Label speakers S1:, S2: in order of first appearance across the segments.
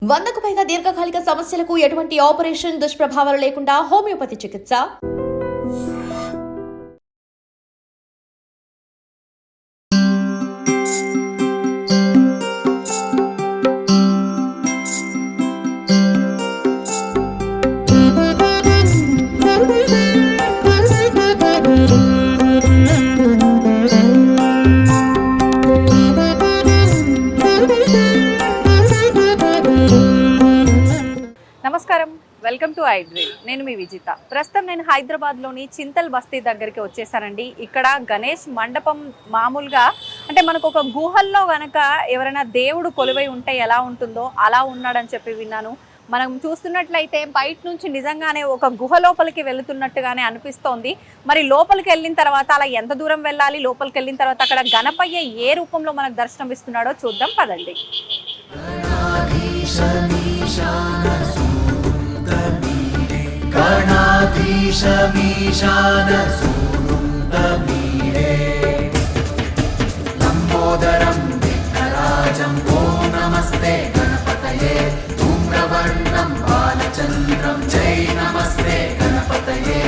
S1: 100కు పైగా దీర్ఘకాలిక సమస్యలకు ఎటువంటి ఆపరేషన్ దుష్ప్రభావాలు లేకుండా హోమియోపతి చికిత్స.
S2: నమస్కారం, వెల్కమ్ టు ఐ డ్రీమ్. నేను మీ విజిత. ప్రస్తుతం నేను హైదరాబాద్లోని చింతల్ బస్తీ దగ్గరికి వచ్చేసానండి. ఇక్కడ గణేష్ మండపం మామూలుగా అంటే మనకు ఒక గుహల్లో గనక ఎవరైనా దేవుడు కొలువై ఉంటే ఎలా ఉంటుందో అలా ఉన్నాడని చెప్పి విన్నాను. మనం చూస్తున్నట్లయితే బయట నుంచి నిజంగానే ఒక గుహ లోపలికి వెళుతున్నట్టుగానే అనిపిస్తోంది. మరి లోపలికి వెళ్ళిన తర్వాత అలా ఎంత దూరం వెళ్ళాలి, లోపలికి వెళ్ళిన తర్వాత అక్కడ గణపయ్య ఏ రూపంలో మనకు దర్శనం ఇస్తున్నాడో చూద్దాం పదండి.
S3: లంబోదరం విఘ్నరాజం ఓం నమస్తే గణపతయే ధూమ్రవర్ణం బాలచంద్రం జై నమస్తే గణపతయే.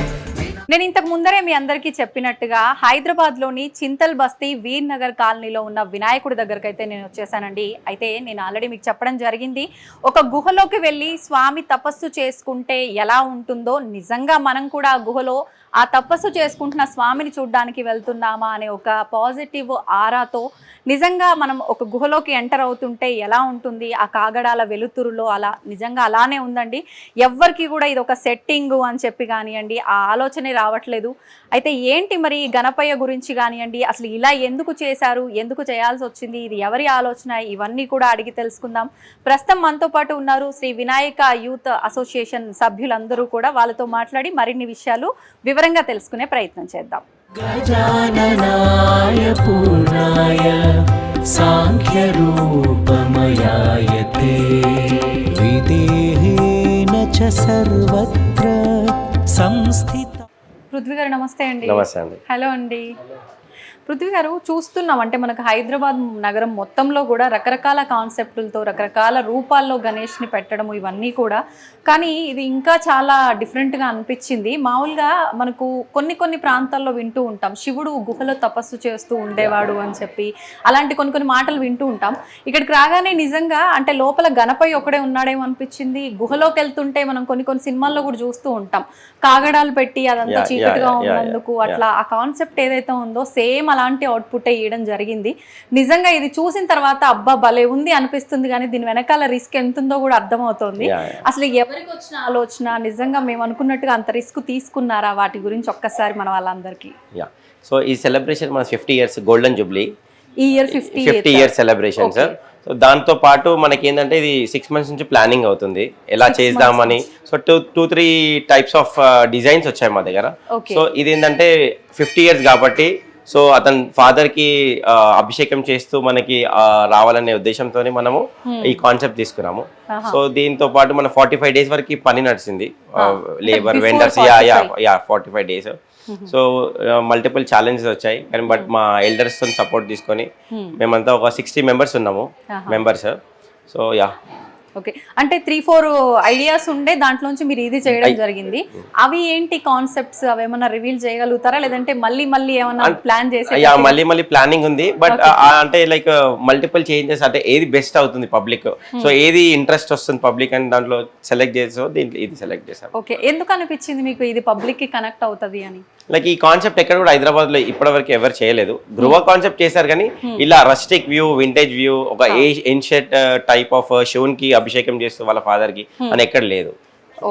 S2: నేను ఇంతకు ముందరే మీ అందరికీ చెప్పినట్టుగా హైదరాబాద్లోని చింతల్ బస్తీ వీర్ నగర్ కాలనీలో ఉన్న వినాయకుడి దగ్గరకు అయితే నేను వచ్చేసానండి. అయితే నేను ఆల్రెడీ మీకు చెప్పడం జరిగింది, ఒక గుహలోకి వెళ్ళి స్వామి తపస్సు చేసుకుంటే ఎలా ఉంటుందో, నిజంగా మనం కూడా ఆ గుహలో ఆ తపస్సు చేసుకుంటున్న స్వామిని చూడడానికి వెళ్తున్నామా అనే ఒక పాజిటివ్ ఆరాతో నిజంగా మనం ఒక గుహలోకి ఎంటర్ అవుతుంటే ఎలా ఉంటుంది, ఆ కాగడాల వెలుతురులో అలా నిజంగా అలానే ఉందండి. ఎవ్వరికి కూడా ఇది ఒక సెట్టింగు అని చెప్పి కానివ్వండి ఆ ఆలోచనే రావట్లేదు. అయితే ఏంటి మరి గణపయ్య గురించి కానివ్వండి, అసలు ఇలా ఎందుకు చేశారు, ఎందుకు చేయాల్సి వచ్చింది, ఇది ఎవరి ఆలోచన, ఇవన్నీ కూడా అడిగి తెలుసుకుందాం. ప్రస్తుతం మనతో పాటు ఉన్నారు శ్రీ వినాయక యూత్ అసోసియేషన్ సభ్యులందరూ కూడా. వాళ్ళతో మాట్లాడి మరిన్ని విషయాలు వివరంగా తెలుసుకునే ప్రయత్నం చేద్దాం.
S3: గజాననాయ పూర్ణాయ సాంఖ్య రూపమయాయతే విదేహేన చ సర్వత్ర సంస్థిత.
S2: పృథ్వీ గారు నమస్తే అండి.
S4: నమస్తే అండి.
S2: హలో అండి. పృథ్వీ గారు, చూస్తున్నాం అంటే మనకు హైదరాబాద్ నగరం మొత్తంలో కూడా రకరకాల కాన్సెప్టులతో రకరకాల రూపాల్లో గణేష్ని పెట్టడం ఇవన్నీ కూడా, కానీ ఇది ఇంకా చాలా డిఫరెంట్గా అనిపించింది. మామూలుగా మనకు కొన్ని ప్రాంతాల్లో వింటూ ఉంటాం, శివుడు గుహలో తపస్సు చేస్తూ ఉండేవాడు అని చెప్పి అలాంటి కొన్ని మాటలు వింటూ ఉంటాం. ఇక్కడికి రాగానే నిజంగా అంటే లోపల గణపయ్య ఒకడే ఉన్నాడేమో అనిపించింది. గుహలోకి వెళ్తుంటే మనం కొన్ని సినిమాల్లో కూడా చూస్తూ ఉంటాం, కాగడాలు పెట్టి అదంతా చీకటిగా ఉన్నందుకు అట్లా ఆ కాన్సెప్ట్ ఏదైతే ఉందో సేమ్ అలాంటి అవుట్పుట్ ఇవ్వడం జరిగింది. నిజంగా ఇది చూసిన తర్వాత అబ్బా భలే ఉంది అనిపిస్తుంది, కానీ దీని వెనకాల రిస్క్ ఎంత ఉందో కూడా అర్థమవుతోంది. అసలు ఎవరికి వచ్చిన ఆలోచన, నిజంగా మేము అనుకున్నట్టుగా అంత రిస్క్ తీసుకున్నారా, వాటి గురించి ఒక్కసారి మన వాళ్ళందరికీ.
S4: సో ఈ సెలబ్రేషన్ మన 50 years గోల్డెన్ జూబ్లీ,
S2: ఈ year 50
S4: years celebration sir. So దాంతో పాటు మనకి ఏంటంటే ఇది 6 months నుంచి ప్లానింగ్ అవుతుంది ఎలా చేద్దామని. సో 2-3 types ఆఫ్ డిజైన్స్ వచ్చాయి మా దగ్గర. సో ఇది ఏంటంటే 50 years కాబట్టి, సో అతని ఫాదర్కి అభిషేకం చేస్తూ మనకి రావాలనే ఉద్దేశంతో మనము ఈ కాన్సెప్ట్ తీసుకున్నాము. సో దీంతో పాటు మన 45 days వరకు పని నడిచింది, labour vendors 45 days. So multiple challenges వచ్చాయి, కానీ బట్ మా ఎల్డర్స్ తో సపోర్ట్ తీసుకొని మేమంతా ఒక 60 members ఉన్నాము మెంబర్స్. సో
S2: ఓకే, అంటే 3-4 ఐడియాస్ ఉండే దాంట్లోంచి మీరు ఇది చేయడం జరిగింది. అవి ఏంటి కాన్సెప్ట్స్, అవి ఏమన్నా రివీల్ చేయగలుగుతారా, లేదంటే మళ్ళీ ఏమన్నా ప్లాన్ చేసి?
S4: మళ్ళీ ప్లానింగ్ ఉంది, బట్ అంటే లైక్ మల్టిపుల్ చేంజెస్, అంటే ఏది బెస్ట్ అవుతుంది పబ్లిక్, సో ఏది ఇంట్రెస్ట్ వస్తుంది పబ్లిక్ అని దాంట్లో సెలెక్ట్ చేసో దీంట్లో ఇది సెలెక్ట్ చేశారు.
S2: ఓకే, ఎందుకు అనిపించింది మీకు ఇది పబ్లిక్ కి కనెక్ట్ అవుతుంది అని?
S4: లైక్ ఈ కాన్సెప్ట్ ఎక్కడ కూడా హైదరాబాద్ లో ఇప్పటి వరకు ఎవరు చేయలేదు. గృహ కాన్సెప్ట్ చేశారు, కానీ ఇలా రస్టిక్ వ్యూ, వింటేజ్ వ్యూ, ఒక ఏన్షియంట్ టైప్ ఆఫ్ శివునికి అభిషేకం చేస్తూ వాళ్ళ ఫాదర్ కి అని ఎక్కడ లేదు.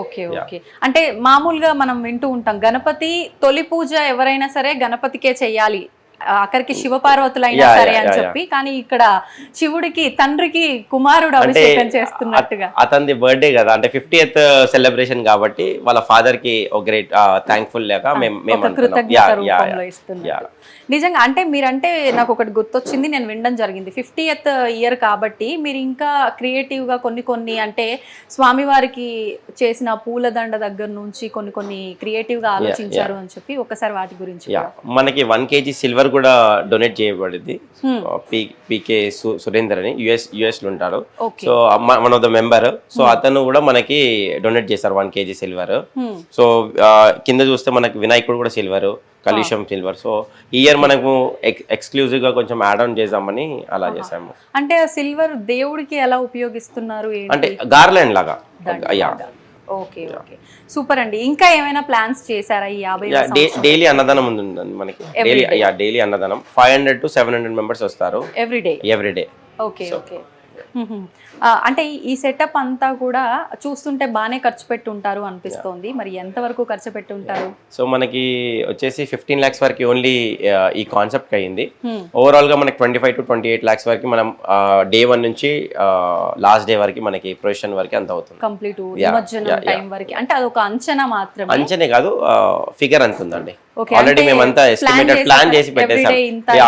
S2: ఓకే ఓకే, అంటే మామూలుగా మనం వింటూ ఉంటాం గణపతి తొలి పూజ ఎవరైనా సరే గణపతికే చెయ్యాలి, అక్కడికి శివపార్వతులైనా సరే అని చెప్పి, కానీ ఇక్కడ శివుడికి తండ్రికి కుమారుడు అభిషేకం చేస్తున్నట్టుగా.
S4: అతనిది బర్త్డే కదా, అంటే 50th సెలబ్రేషన్ కాబట్టి వాళ్ళ ఫాదర్ కి ఒక గ్రేట్ థ్యాంక్ఫుల్ లేక మేము
S2: కృతజ్ఞత రూపంలో ఇస్తున్నారు. నిజంగా అంటే మీరంటే నాకు ఒకటి గుర్తొచ్చింది, నేను వినడం జరిగింది 50th year కాబట్టి మీరు ఇంకా క్రియేటివ్గా కొన్ని అంటే స్వామివారికి చేసిన పూలదండ దగ్గర నుంచి కొన్ని క్రియేటివ్గా ఆలోచించారు అని చెప్పి ఒకసారి వాటి గురించి.
S4: మనకి 1 kg సిల్వర్ కూడా డొనేట్ చేయబడింది. పీకే సురేందర్ అని యుఎస్ లో ఉంటారు. So one of the member. So అతను కూడా మనకి డొనేట్ చేస్తారు 1 kg సిల్వర్. సో కింద చూస్తే మనకి వినాయకుడు కూడా సిల్వర్, కలుషం సిల్వర్. సో ఈ ఇయర్ మనకు ఎక్స్క్లూజివ్ గా కొంచెం యాడ్ ఆన్ చేద్దామని అలా చేసాము.
S2: అంటే సిల్వర్ దేవుడికి ఎలా ఉపయోగిస్తున్నారు?
S4: అంటే గార్లాండ్ లాగా.
S2: ఓకే ఓకే, సూపర్ అండి. ఇంకా ఏమైనా ప్లాన్స్ చేశారా ఈ 50?
S4: డైలీ అన్నదానం ఉందండి మనకి. డైలీ అన్నదానం 500 to 700 మెంబర్స్ వస్తారు ఎవ్రీడే.
S2: Okay okay. అంటే ఈ సెటప్ అంతా కూడా చూస్తుంటే బాగానే ఖర్చు పెట్టి ఉంటారు అనిపిస్తోంది. మరి ఎంత వరకు ఖర్చు పెట్టి ఉంటారు?
S4: సో మనకి వచ్చేసి 15 lakhs వరకు ఓన్లీ ఈ కాన్సెప్ట్ అయ్యింది. ఓవరాల్ గా మనకి 25 to 28 lakhs వరకు మనం డే 1 నుంచి లాస్ట్ డే వరకు మనకి ప్రొసెషన్ వరకు అంత అవుతుంది.
S2: కంప్లీట్ నిమజ్జనం టైం వరకు. అంటే అదొక అంచనా మాత్రమే.
S4: అంచనే కాదు, ఫిగర్ అంత ఉందండి. ఆల్రెడీ మేమంతా ఎస్టిమేటెడ్ ప్లాన్ చేసి పెట్టేసాం.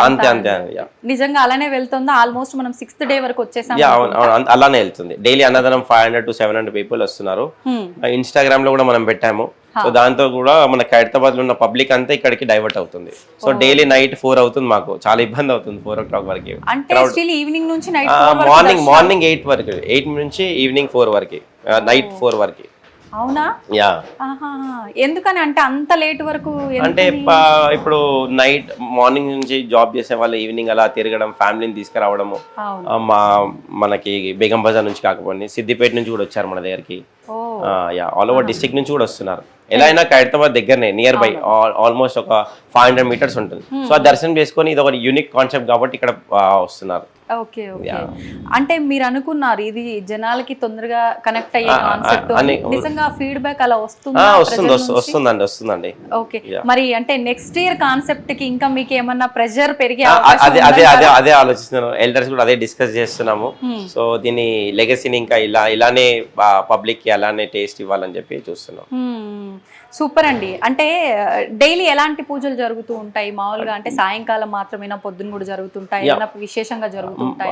S4: అంతే
S2: నిజంగా అలానే వెళ్తుందా? ఆల్మోస్ట్ మనం 6th డే వరకు వచ్చేసాం.
S4: అలానే వెళ్తుంది. డైలీ అన్నదానం 500 to 700 పీపుల్ వస్తున్నారు. ఇన్స్టాగ్రామ్ లో కూడా మనం పెట్టాము. సో దాంతో కూడా మన ఖైరతాబాద్ లో ఉన్న పబ్లిక్ అంతా ఇక్కడికి డైవర్ట్ అవుతుంది. సో డైలీ నైట్ 4 అవుతుంది, మాకు చాలా ఇబ్బంది అవుతుంది 4 o'clock వరకు.
S2: ఈవినింగ్ నుంచి
S4: మార్నింగ్ 8 వరకు, 8 నుంచి ఈవినింగ్ 4 వరకు, నైట్ 4 వరకు.
S2: అవునా?
S4: యా.
S2: ఎందుకని అంటే అంత లేట్ వరకు?
S4: అంటే ఇప్పుడు నైట్ మార్నింగ్ నుంచి జాబ్ చేసే వాళ్ళు ఈవినింగ్ అలా తిరగడం, ఫ్యామిలీని తీసుకురావడము. మనకి బేగం బజార్ నుంచి కాకపోతే సిద్దిపేట నుంచి కూడా వచ్చారు మన దగ్గరికి. ఆల్ ఓవర్ డిస్ట్రిక్ట్ నుంచి కూడా వస్తున్నారు. ఎలా అయినా ఖైరతాబాద్ దగ్గరనే, నియర్ బై, ఆల్మోస్ట్ ఒక 500 meters ఉంటుంది. సో ఆ దర్శనం చేసుకొని ఇది ఒక యూనిక్ కాన్సెప్ట్ కాబట్టి ఇక్కడ వస్తున్నారు.
S2: Okay okay. అంటే మీరు అనుకున్నారు ఇది జనాలకి తొందరగా కనెక్ట్ అయ్యే కాన్సెప్ట్, నిజంగా ఫీడ్బ్యాక్ అలా
S4: వస్తుందండి.
S2: ఓకే. మరి అంటే నెక్స్ట్ ఇయర్ కాన్సెప్ట్ కి ఇంకా మీకు ఏమన్నా ప్రెషర్ పెరిగే
S4: అదే ఆలోచిస్తున్నాను. ఎల్డర్స్ కూడా అదే డిస్కస్ చేస్తున్నాము. సో దీని లెగసీని ఇంకా ఇలానే పబ్లిక్ కి అలానే టేస్ట్ ఇవ్వాలని చెప్పి చూస్తున్నాం.
S2: సూపర్ అండి. అంటే డైలీ ఎలాంటి పూజలు జరుగుతూ ఉంటాయి మామూలుగా? అంటే సాయంకాలం మాత్రమేనా, పొద్దున కూడా జరుగుతుంటాయి? ఏమైనా విశేషంగా జరుగుతుంటాయి?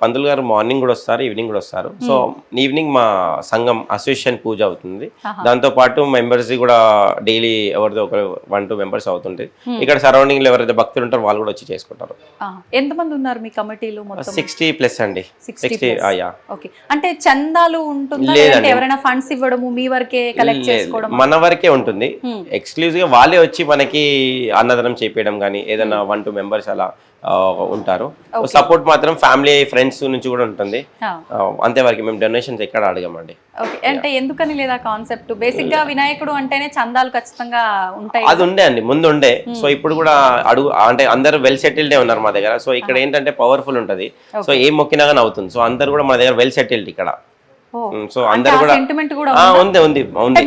S4: పంతులు గారు మార్నింగ్ కూడా వస్తారు, ఈవినింగ్ కూడా వస్తారు. సో ఈవినింగ్ మా సంఘం అసోసియేషన్ పూజ అవుతుంది. దాంతో పాటు మెంబర్స్ కూడా డైలీ ఎవరిదో ఒక 1-2 members అవుతుంటాయి. ఇక్కడ సరౌండింగ్ లో ఎవరైతే భక్తులు ఉంటారో వాళ్ళు కూడా వచ్చి చేసుకుంటారు.
S2: ఎంతమంది ఉన్నారు మీ కమిటీలో?
S4: 60+ అండి. 60.
S2: ఓకే. అంటే చందాలు ఉంటుందా? ఎవరైనా ఫండ్స్ ఇవ్వడము, మీ వరకే కలెక్ట్ చేసుకోవడం?
S4: మన వరకే ఉంటుంది. ఎక్స్క్లూజివ్ గా వాళ్ళే వచ్చి మనకి అన్నదానం చేపేయడం కానీ ఏదైనా 1-2 members అలా ఉంటారు. సపోర్ట్ మాత్రం ఫ్యామిలీ ఫ్రెండ్స్ నుంచి కూడా ఉంటుంది. అంతేవరకు మేము డొనేషన్స్ ఎక్కడ అడగమండి.
S2: అంటే ఎందుకని లేదా కాన్సెప్ట్? బేసిక్ గా వినాయకుడు అంటేనే చందాలు ఖచ్చితంగా ఉంటాయి.
S4: అది ఉండే అండి, ముందు ఉండే. సో ఇప్పుడు కూడా అంటే అందరూ వెల్ సెటిల్డే ఉన్నారు మా దగ్గర. సో ఇక్కడ ఏంటంటే పవర్ఫుల్ ఉంటది. సో ఏం మొక్కినా కానీ అవుతుంది. సో అందరు కూడా మా దగ్గర వెల్ సెటిల్డ్ ఇక్కడ. సో అందరు కూడా ఉంది.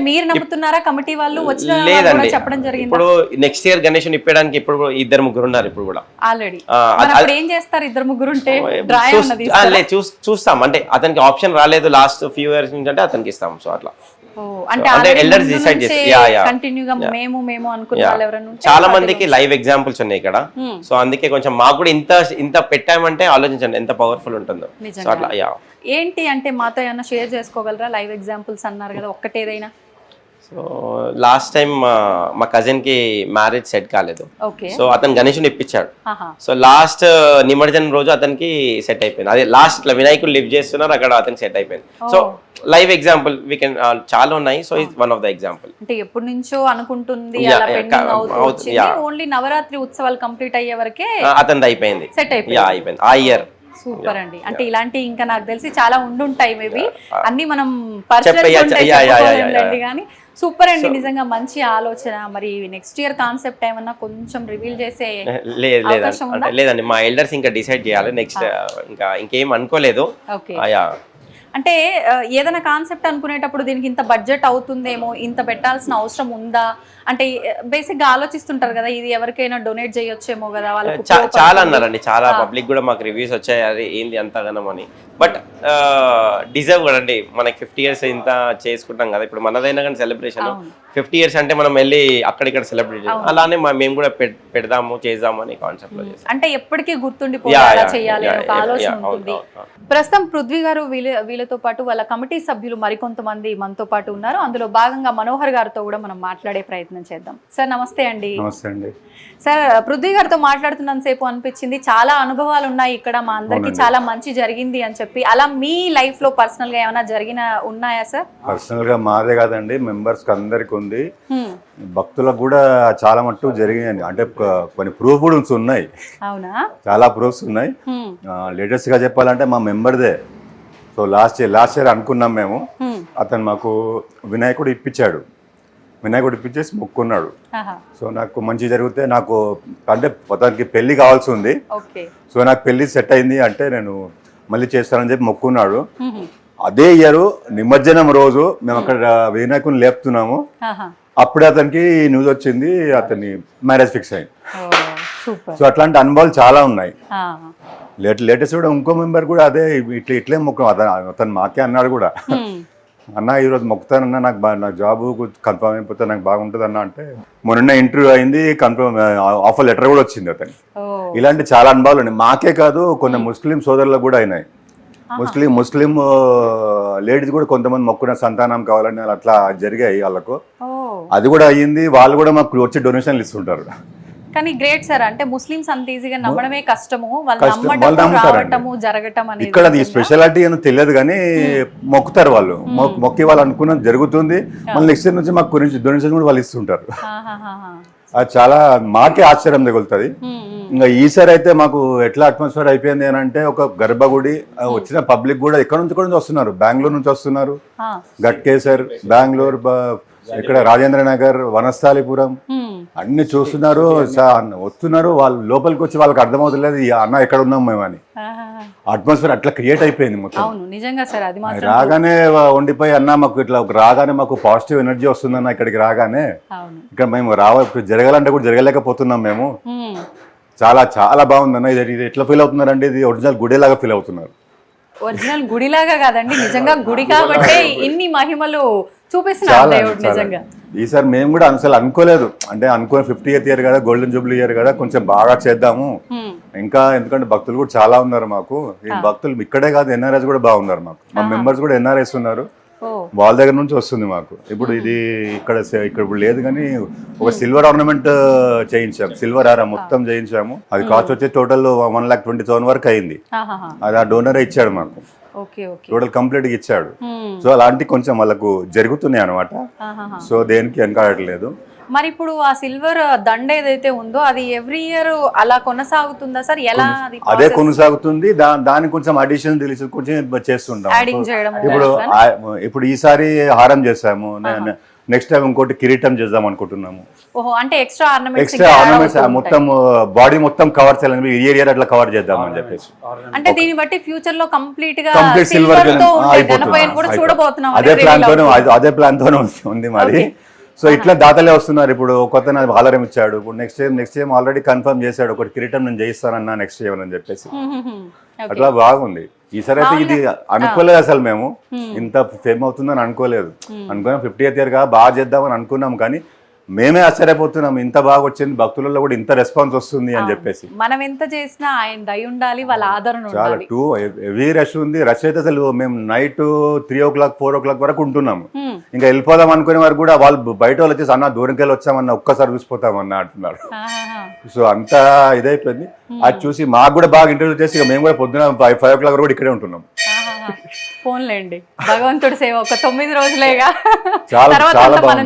S2: మీరు నమ్ముతున్నారా? కమిటీ వాళ్ళు
S4: లేదండి,
S2: చెప్పడం జరిగింది.
S4: ఇప్పుడు నెక్స్ట్ ఇయర్ గణేష్ ఇప్పడానికి ఇప్పుడు 2-3 ఉన్నారు. ఇప్పుడు కూడా
S2: ఆల్రెడీ ఏం చేస్తారు? 2-3 ఉంటే
S4: చూస్తాం. అంటే అతనికి ఆప్షన్ రాలేదు లాస్ట్ ఫ్యూ ఇయర్స్ నుంచి, అంటే అతనికి ఇస్తాం. సో అట్లా చాలా మందికి లైవ్ ఎగ్జాంపుల్స్ ఉన్నాయి ఇక్కడ. సో అందుకే కొంచెం మాకు కూడా ఇంత పెట్టామంటే ఆలోచించండి ఎంత పవర్ఫుల్ ఉంటుందో. సో అట్లా
S2: ఏంటి అంటే మాతో ఏమైనా షేర్ చేసుకోగలరా? లైవ్ ఎగ్జాంపుల్స్ అన్నారు కదా, ఒక్కటేదైనా.
S4: సో లాస్ట్ టైం మా కజిన్ కి మ్యారేజ్ సెట్ కాలేదు. సో అతను గణేషుని ఇప్పించాడు. సో లాస్ట్ నిమజ్జనం రోజు అతనికి సెట్ అయిపోయింది. అదే లాస్ట్ ఇట్లా వినాయకుడు లిఫ్ట్ చేస్తున్నారు, అక్కడ అతనికి సెట్ అయిపోయింది. So live example we can చాలా ఉన్నాయి. So it's one of the example.
S2: అంటే ఎప్పటి నుంచో అనుకుంటుంది, ఓన్లీ నవరాత్రి ఉత్సవాలు కంప్లీట్ అయ్యే వరకే అతనిది అయిపోయింది, సెట్ అయిపోయింది ఆ ఇయర్. సూపర్ అండి. అంటే ఇలాంటి ఇంకా నాకు తెలిసి చాలా ఉండుంటాయి మేబీ, అన్ని మనం పర్సనల్ కానీ సూపర్ అండి. నిజంగా మంచి ఆలోచన. మరి నెక్స్ట్ ఇయర్ కాన్సెప్ట్ ఏమన్నా కొంచెం రివీల్ చేసే?
S4: లేదండి, మా ఎల్డర్స్ ఇంకా డిసైడ్ చేయాలి. నెక్స్ట్ ఇంకేం అనుకోలేదు.
S2: అంటే ఏదైనా కాన్సెప్ట్ అనుకునేటప్పుడు దీనికి ఇంత బడ్జెట్ అవుతుందేమో, ఇంత పెట్టాల్సిన అవసరం ఉందా అంటే బేసిక్ గా ఆలోచిస్తుంటారు కదా, ఇది ఎవరికైనా డొనేట్ చేయొచ్చేమో కదా.
S4: చాలా అన్నారండి, చాలా పబ్లిక్ కూడా మాకు రివ్యూస్ వచ్చాయి, అది ఏంది అంతగానం అని. బట్ డిజర్వ్ కదండి, మనకి 50 years ఇంత చేసుకుంటాం కదా, ఇప్పుడు మనదైనా కానీ సెలబ్రేషన్ 50 years అంటే మనం వెళ్ళి అక్కడిక్కడ సెలబ్రేట్ చేయాలి, అలానే మేము కూడా పెడదాము చేద్దాము అనే కాన్సెప్ట్ లో చేస్తాం.
S2: అంటే ఎప్పటికీ గుర్తుండిపోయేలా చేయాలి అనే ఒక ఆలోచన ఉంటుంది. ప్రస్తుతం పృథ్వీ గారు వీళ్ళతో పాటు వాళ్ళ కమిటీ సభ్యులు మరికొంతమంది మనతో పాటు ఉన్నారు. అందులో భాగంగా మనోహర్ గారితో కూడా మనం మాట్లాడే ప్రయత్నం చేద్దాం. సార్ నమస్తే అండి.
S5: నమస్తే అండి.
S2: సార్ పృథ్వీ గారితో మాట్లాడుతున్నంత సేపు అనిపించింది చాలా అనుభవాలు ఉన్నాయి ఇక్కడ, మా అందరికి చాలా మంచి జరిగింది అని చెప్పి. అలా మీ లైఫ్ లో పర్సనల్ గా ఏమైనా ఉన్నాయా సార్?
S5: పర్సనల్ గా మాదే కాదండి, మెంబర్స్ కి అందరికి ఉంది, భక్తులకు కూడా చాలా మట్టు జరిగినాయి. అంటే కొన్ని ప్రూఫ్ కూడా ఉన్నాయి. అవునా? చాలా ప్రూఫ్స్ ఉన్నాయి. లేటెస్ట్ గా చెప్పాలంటే మా మెంబర్దే. సో లాస్ట్ ఇయర్ అనుకున్నాం మేము, అతను మాకు వినాయకుడు ఇప్పించాడు. వినాయకుడు ఇప్పించేసి మొక్కున్నాడు. సో నాకు మంచి జరిగితే, నాకు అంటే అతనికి పెళ్లి కావాల్సి ఉంది, సో నాకు పెళ్లి సెట్ అయింది అంటే నేను మళ్ళీ చేస్తానని చెప్పి మొక్కున్నాడు. అదే ఇయర్ నిమజ్జనం రోజు మేము అక్కడ వినాయకుని లేపుతున్నాము, అప్పుడే అతనికి న్యూస్ వచ్చింది, అతని మ్యారేజ్ ఫిక్స్ అయింది. సో అట్లాంటి అనుభవాలు చాలా ఉన్నాయి. లేటెస్ట్ కూడా ఇంకో మెంబర్ కూడా అదే ఇట్లే మొక్కు, అతను మాకే అన్నాడు కూడా, అన్న ఈరోజు మొక్కుతానన్నా, నాకు జాబ్ కన్ఫర్మ్ అయిపోతే నాకు బాగుంటుంది అన్న అంటే, మొన్న ఇంటర్వ్యూ అయింది, కన్ఫర్మ్ ఆఫర్ లెటర్ కూడా వచ్చింది అతనికి. ఇలాంటి చాలా అనుభవాలు ఉన్నాయి. మాకే కాదు, కొన్ని ముస్లిం సోదరులకు కూడా అయినాయి. ముస్లిం లేడీస్ కూడా కొంతమంది మొక్కున్న సంతానం కావాలని అట్లా జరిగాయి వాళ్ళకు, అది కూడా అయ్యింది. వాళ్ళు కూడా మాకు వచ్చి డొనేషన్లు ఇస్తుంటారు.
S2: కానీ గ్రేట్ సార్, అంటే ముస్లిమ్స్ అంత ఈజీగా నమ్మడమే కష్టము, వాళ్ళు జరగటం అనేది
S5: ఇక్కడ ఈ స్పెషాలిటీ అని తెలియదు కానీ మొక్కుతారు వాళ్ళు, మొక్కి వాళ్ళు అనుకున్నది జరుగుతుంది. మళ్ళీ నెక్స్ట్ ఇయర్ నుంచి మాకు గురించి డొనేషన్ కూడా వాళ్ళు ఇస్తుంటారు. అది చాలా మాకే ఆశ్చర్యం తగులుతుంది. ఇంకా ఈసారి అయితే మాకు ఎట్లా అట్మాస్ఫియర్ అయిపోయింది అని అంటే, ఒక గర్భగుడి వచ్చిన పబ్లిక్ కూడా ఎక్కడ నుంచి వస్తున్నారు, బెంగళూరు నుంచి వస్తున్నారు, గట్కేసర్, బెంగళూరు, ఇక్కడ రాజేంద్ర నగర్, వనస్థాలిపురం అన్ని చూస్తున్నారు, వస్తున్నారు. వాళ్ళు లోపలికి వచ్చి వాళ్ళకి అర్థమవుతలేదు అన్న ఎక్కడ ఉన్నాం మేము అని. అట్మాస్ఫియర్ అట్లా క్రియేట్ అయిపోయింది మొత్తం. రాగానే ఉండిపోయి అన్న మాకు ఇట్లా రాగానే మాకు పాజిటివ్ ఎనర్జీ వస్తుందన్న, ఇక్కడికి రాగానే ఇక్కడ మేము జరగాలంటే కూడా జరగలేకపోతున్నాం మేము. చాలా చాలా బాగుందన్న. ఇది ఎట్లా ఫీల్ అవుతున్నారంటే, ఇది ఒరిజినల్ గుడిలాగా ఫీల్ అవుతున్నారు.
S2: ఒరిజినల్ గుడిలాగా కాదండి, నిజంగా గుడి కాబట్టి ఇన్ని మహిమలు చూపిస్తున్నారు దేవుడు నిజంగా.
S5: ఈసారి మేము కూడా అసలు అనుకోలేదు, అంటే అనుకున్న 50th ఇయర్ కదా, గోల్డెన్ జూబ్లీ ఇయర్ కదా, కొంచెం బాగా చేద్దాము ఇంకా, ఎందుకంటే భక్తులు కూడా చాలా ఉన్నారు మాకు. ఈ భక్తులు ఇక్కడే కాదు, ఎన్ఆర్ఎస్ కూడా బాగున్నారు మాకు. మా మెంబర్స్ కూడా ఎన్ఆర్ఎస్ ఉన్నారు, వాళ్ళ దగ్గర నుంచి వస్తుంది మాకు. ఇప్పుడు ఇది ఇక్కడ ఇప్పుడు లేదు కానీ ఒక సిల్వర్ ఆర్నమెంట్ చేయించాము, సిల్వర్ హారం మొత్తం చేయించాము. అది కాస్ట్ వచ్చి టోటల్ 1,20,000 వరకు అయింది. అది ఆ డోనరే ఇచ్చాడు మాకు, టోటల్ కంప్లీట్ గా ఇచ్చాడు. సో అలాంటి కొంచెం వాళ్ళకు జరుగుతున్నాయి అనమాట. సో దేనికి వెనకాడట్లేదు.
S2: మరి ఇప్పుడు ఆ సిల్వర్ దండ ఏదైతే ఉందో అది ఎవ్రీ ఇయర్ అలా కొనసాగుతుందా సార్? ఎలా?
S5: అదే కొనసాగుతుంది. దానికి కొంచెం అడిషన్ తెలిసి కొంచెం చేస్తుంటాం. ఇప్పుడు ఈసారి హారం చేసాము, నెక్స్ట్ టైం ఇంకోటి కిరీటం చేద్దాం అనుకుంటున్నాము.
S2: అంటే ఎక్స్ట్రా
S5: ఆర్నమెంట్స్ మొత్తం బాడీ మొత్తం కవర్ చేయాలని ఇయర్ అట్లా కవర్ చేద్దాం అని చెప్పేసి.
S2: అంటే దీన్ని బట్టి ఫ్యూచర్ లో కంప్లీట్
S5: సిల్వర్
S2: చూడబోతున్నాం.
S5: అదే ప్లాన్ తోనే ఉంది మరి. సో ఇట్లా దాతలే వస్తున్నారు. ఇప్పుడు కొత్త హాలరం ఇచ్చాడు, ఇప్పుడు నెక్స్ట్ టైం ఆల్రెడీ కన్ఫర్మ్ చేశాడు, ఒకటి కిరీటం నేను చేయిస్తానన్నా నెక్స్ట్ ఇయర్ అని చెప్పేసి. అట్లా బాగుంది. ఈసారి అయితే ఇది అనుకోలేదు అసలు, మేము ఇంత ఫేమ్ అవుతుందని అనుకోలేదు. అనుకున్నాం 50th ఇయర్ గా బాగా చేద్దామని అనుకున్నాం, కానీ మేమే ఆశ్చర్యపోతున్నాం ఇంత బాగా వచ్చింది, భక్తులలో కూడా ఇంత రెస్పాన్స్ వస్తుంది అని చెప్పేసి.
S2: మనం ఎంత చేసినా ఆయన దయ ఉండాలి, వాళ్ళ ఆదరణ
S5: చాలా హెవీ రష్ ఉంది. రష్ అయితే అసలు మేము నైట్ 3 o'clock 4 o'clock వరకు ఉంటున్నాము. ఇంకా వెళ్ళిపోదాం అనుకునే వారు కూడా వాళ్ళు బయట వాళ్ళు వచ్చేసి అన్న దూరంకెళ్ళి వచ్చామన్న, ఒక్కసారి చూసిపోతామన్న అంటున్నారు. సో అంతా ఇదైపోయింది. అది చూసి మాకు కూడా బాగా ఇంటర్వ్యూ చేసి మేము కూడా పొద్దున 5 o'clock వరకు కూడా ఇక్కడే ఉంటున్నాం.
S2: ఫోన్లేండి, భగవంతుడి సేవ ఒక 9 రోజులేగా,
S5: చాలా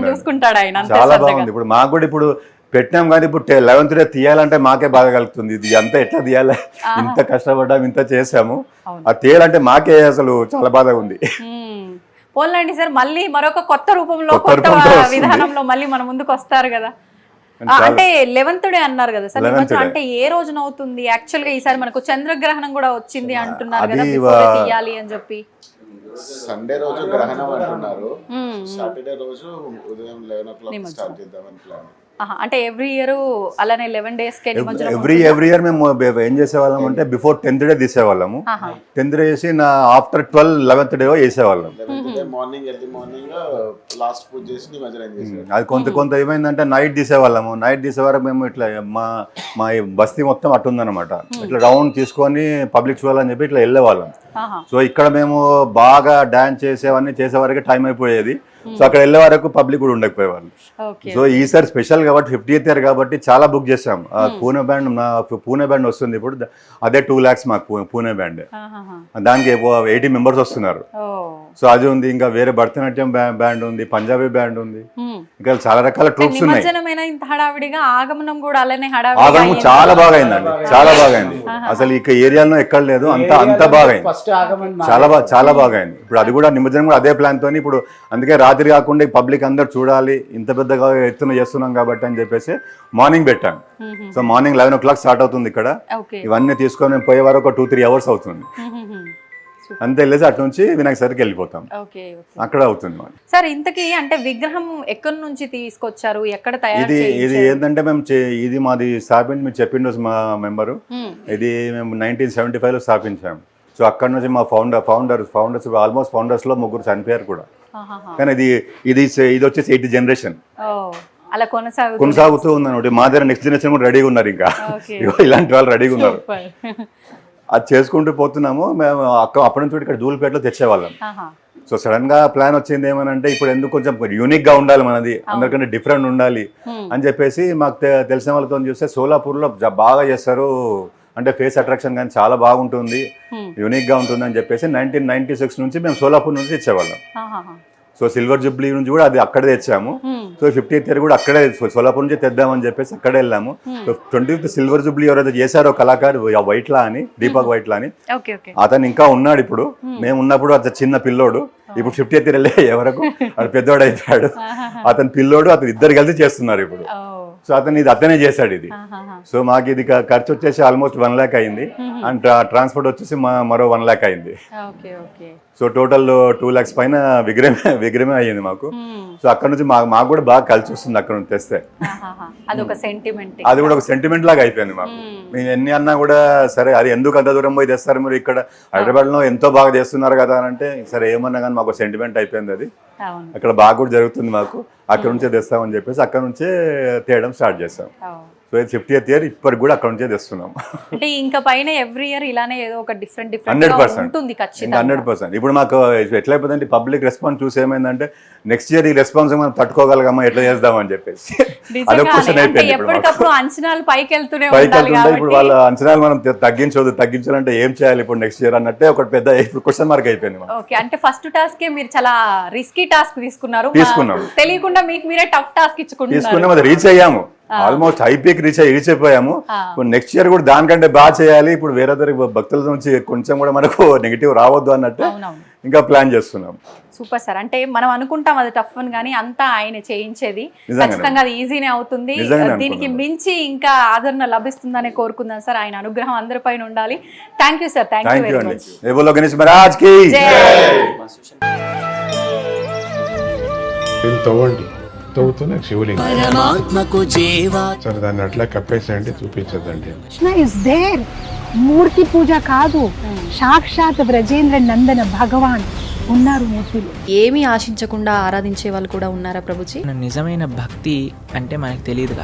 S2: చూసుకుంటాడు ఆయన.
S5: చాలా బాగుంది. ఇప్పుడు మాకు కూడా ఇప్పుడు పెట్టినాం కానీ ఇప్పుడు 11th డే తీయాలంటే మాకే బాధ కలుగుతుంది. ఇది అంతా ఎట్లా తీయాలి, ఇంత కష్టపడ్డాం, ఇంత చేసాము, అది తీయాలంటే మాకే అసలు చాలా బాధగా ఉంది.
S2: పోన్లేండి సార్, మళ్ళీ మరొక కొత్త రూపంలో కొత్త విధానంలో మళ్ళీ మన ముందుకు వస్తారు కదా. అంటే 11th డే అన్నారు కదా సార్, అంటే ఏ రోజున అవుతుంది యాక్చువల్ గా? ఈసారి మనకు చంద్రగ్రహణం కూడా వచ్చింది అంటున్నారు కదా, తీయాలి అని చెప్పి.
S6: సండే రోజు గ్రహణం అంటున్నారు, సాటర్డే రోజు ఉదయం 11 o'clock స్టార్ట్ చేద్దామని ప్లాన్.
S2: అంటే ఎవ్రీ ఇయర్ అలానే 11 days కి నిమజ్జనం
S5: ఎవ్రీ ఇయర్ మేము ఏం చేసేవాళ్ళం అంటే before 10th day తీసేవాళ్ళము. 10th day చేసి నా ఆఫ్టర్ 11th డే వేసేవాళ్ళం.
S6: Morning early morning last puja చేసి నిమజ్జనం చేసేవాళ్ళం.
S5: అది కొంత ఏమైందంటే నైట్ తీసేవాళ్ళము. నైట్ తీసే వరకు మేము ఇట్లా మా ఈ బస్తీ మొత్తం అట్టుందన్నమాట. ఇట్లా రౌండ్ తీసుకొని పబ్లిక్ చూడాలని చెప్పి ఇట్లా వెళ్ళేవాళ్ళం. సో ఇక్కడ మేము బాగా డాన్స్ చేసే వరకు టైం అయిపోయేది. సో అక్కడ వెళ్ళే వరకు పబ్లిక్ కూడా ఉండకపోయేవాళ్ళు. సో ఈసారి స్పెషల్ కాబట్టి 50th ఇయర్ కాబట్టి చాలా బుక్ చేసాం. పూణే బ్యాండ్ వస్తుంది ఇప్పుడు, అదే 2 lakhs మాకు పూణే బ్యాండ్. దానికి 80 members వస్తున్నారు. సో అది ఉంది. ఇంకా వేరే భరతనాట్యం బ్యాండ్ ఉంది, పంజాబీ బ్యాండ్ ఉంది, ఇంకా చాలా రకాల ట్రూప్స్ ఉన్నాయి.
S2: ఆగమనం కూడా అలానే
S5: ఆగమనం చాలా బాగా అయిందండి, చాలా బాగా అయింది. అసలు ఇక ఏరియాలో ఎక్కడ లేదు, అంత బాగా అయింది, చాలా బాగా అయింది. ఇప్పుడు అది కూడా నిమజ్జనం కూడా అదే ప్లాన్ తోని. ఇప్పుడు అందుకే రాత్రి కాకుండా పబ్లిక్ అందరు చూడాలి, ఇంత పెద్దగా ఎత్తున చేస్తున్నాం కాబట్టి అని చెప్పేసి మార్నింగ్ పెట్టాను. సో మార్నింగ్ 11 o'clock స్టార్ట్ అవుతుంది ఇక్కడ. ఇవన్నీ తీసుకొని మేము పోయే వరకు 2-3 hours అవుతుంది. అంతే వెళ్ళేసి అటు నుంచి వినాయక సరికి వెళ్ళిపోతాం, అక్కడ అవుతుంది.
S2: సార్ ఇంతకీ అంటే విగ్రహం ఎక్కడి నుంచి తీసుకొచ్చారు, ఎక్కడ తయారు
S5: ఇది ఏంటంటే మేము ఇది మాది స్థాపించి మీరు చెప్పిండు మా మెంబరు. ఇది మేము 1975లో స్థాపించాము. సో అక్కడ నుంచి మా ఫౌండర్స్ ఆల్మోస్ట్ ఫౌండర్స్ లో 3 చనిపోయారు కూడా. కానీ ఇది వచ్చేసి 8th generation
S2: అలా
S5: కొనసాగుతూ ఉందన్నమాట. మా దగ్గర నెక్స్ట్ జనరేషన్ కూడా రెడీగా ఉన్నారు. ఇంకా ఇలాంటి వాళ్ళు రెడీగా ఉన్నారు. అది చేసుకుంటూ పోతున్నాము. మేము అప్పటి నుంచి ఇక్కడ ధూళిపేటలో తెచ్చేవాళ్ళం. సో సడన్ గా ప్లాన్ వచ్చింది ఏమనంటే ఇప్పుడు ఎందుకు కొంచెం యూనిక్ గా ఉండాలి, మనది అందరికంటే డిఫరెంట్ ఉండాలి అని చెప్పేసి మాకు తెలిసిన వాళ్ళతో చూస్తే సోలాపూర్లో బాగా చేస్తారు, అంటే ఫేస్ అట్రాక్షన్ కానీ చాలా బాగుంటుంది, యూనిక్ గా ఉంటుంది అని చెప్పేసి 1996 నుంచి మేము సోలాపూర్ నుంచి తెచ్చేవాళ్ళం. సో సిల్వర్ జూబ్లీ నుంచి కూడా అది అక్కడే తెచ్చాము. సో 50th ఇయర్ కూడా అక్కడే సోలాపూర్ నుంచి తెద్దామని చెప్పేసి అక్కడే వెళ్ళాము. 25th సిల్వర్ జూబ్లీ ఎవరైతే చేశారో కళాకారు వైట్లా అని, దీపక్ వైట్లా అని, అతను ఇంకా ఉన్నాడు. ఇప్పుడు మేము ఉన్నప్పుడు అతను చిన్న పిల్లోడు, ఇప్పుడు 50th ఇయర్ వెళ్ళే వరకు అతను పెద్దోడు అయిపోయాడు. అతను పిల్లోడు, అతను ఇద్దరు కలిసి చేస్తున్నారు ఇప్పుడు. సో అతనే చేశాడు ఇది. సో మాకు ఇది ఖర్చు వచ్చేసి ఆల్మోస్ట్ 1 lakh అయింది. అండ్ ట్రాన్స్పోర్ట్ వచ్చేసి మరో 1 lakh అయింది. సో టోటల్ 2 lakhs పైన విగ్రహమే అయ్యింది మాకు. సో అక్కడ నుంచి మాకు కూడా బాగా కలిసి వస్తుంది అక్కడ నుంచి తెస్తే. అది కూడా ఒక సెంటిమెంట్ లాగా అయిపోయింది మాకు. మేము ఎన్ని అన్నా కూడా సరే అది ఎందుకు అంత దూరం పోయి తెస్తారు మీరు, ఇక్కడ హైదరాబాద్ లో ఎంతో బాగా చేస్తున్నారు కదా అని అంటే సరే ఏమన్నా కానీ మాకు సెంటిమెంట్ అయిపోయింది. అది అక్కడ బాగా కూడా జరుగుతుంది మాకు. అక్కడ నుంచే తెస్తామని చెప్పేసి అక్కడ నుంచే తేయడం స్టార్ట్ చేస్తాం. సో 50th ఇయర్ ఇప్పటికి కూడా అక్కడ నుంచే తెస్తున్నాం.
S2: అంటే ఇంకా పైన ఎవ్రీ ఇయర్ ఇలానే ఏదో ఒక డిఫరెంట్
S5: 100%. ఇప్పుడు మాకు ఎట్లా అయిపోతుందంటే పబ్లిక్ రెస్పాన్స్ చూసి ఏమైందంటే నెక్స్ట్ ఇయర్ ఈ రెస్పాన్స్ మనం తట్టుకోగలగమా, ఎట్లా చేద్దామని చెప్పేసి అదొక క్వశ్చన్ అయిపోయింది.
S2: అంచనాలు పైకి వెళ్తుంటే
S5: ఇప్పుడు వాళ్ళ అంచనాలు మనం తగ్గించాలంటే ఏం చేయాలి ఇప్పుడు నెక్స్ట్ ఇయర్ అన్నట్టే ఒక పెద్ద క్వశ్చన్ మార్క్ అయిపోయింది.
S2: అంటే ఫస్ట్ టాస్క్ మీరు చాలా రిస్కీ టాస్క్ తీసుకున్నాం, తెలియకుండా మీకు మీరే టఫ్ టాస్క్
S5: తీసుకున్నాం. అది రీచ్ అయ్యాము, ఆల్మోస్ట్ హైపీక్ రీచ్ అయిపోయాము. నెక్స్ట్ ఇయర్ కూడా దానికంటే బాగా చేయాలి. ఇప్పుడు వేరే భక్తుల నుంచి కొంచెం కూడా మనకు నెగిటివ్ రావద్దు అన్నట్టు ఇంకా ప్లాన్ చేస్తున్నాం.
S2: Super sir. అంటే మనం అనుకుంటాం అది టఫ్ అని, కానీ అంతా ఆయన చేయించేది ఖచ్చితంగా అది ఈజీనే అవుతుంది. దీనికి మించి ఇంకా ఆదరణ లభిస్తుందనే కోరుకుందాం సార్. ఆయన అనుగ్రహం అందరిపైన ఉండాలి. Thank you sir. Thank you very much.
S5: Ganesh Maharaj కి
S7: తవ్వండి, తవ్వుతూనే శివలింగం.
S3: పరమాత్మకు జీవా
S7: సరే దాన్ని అట్లా కప్పేసేయండి, చూపించదండి.
S8: Krishna is there. మూర్తి పూజ కాదు, సాక్షాత్ బ్రజేంద్ర నందన భగవాన్ ఉన్నారు మూర్తిలో.
S1: ఏమీ ఆశించకుండా ఆరాధించే వాళ్ళు కూడా ఉన్నారా ప్రభుజీ?
S9: నిజమైన భక్తి అంటే మనకు తెలియదు కాబట్టి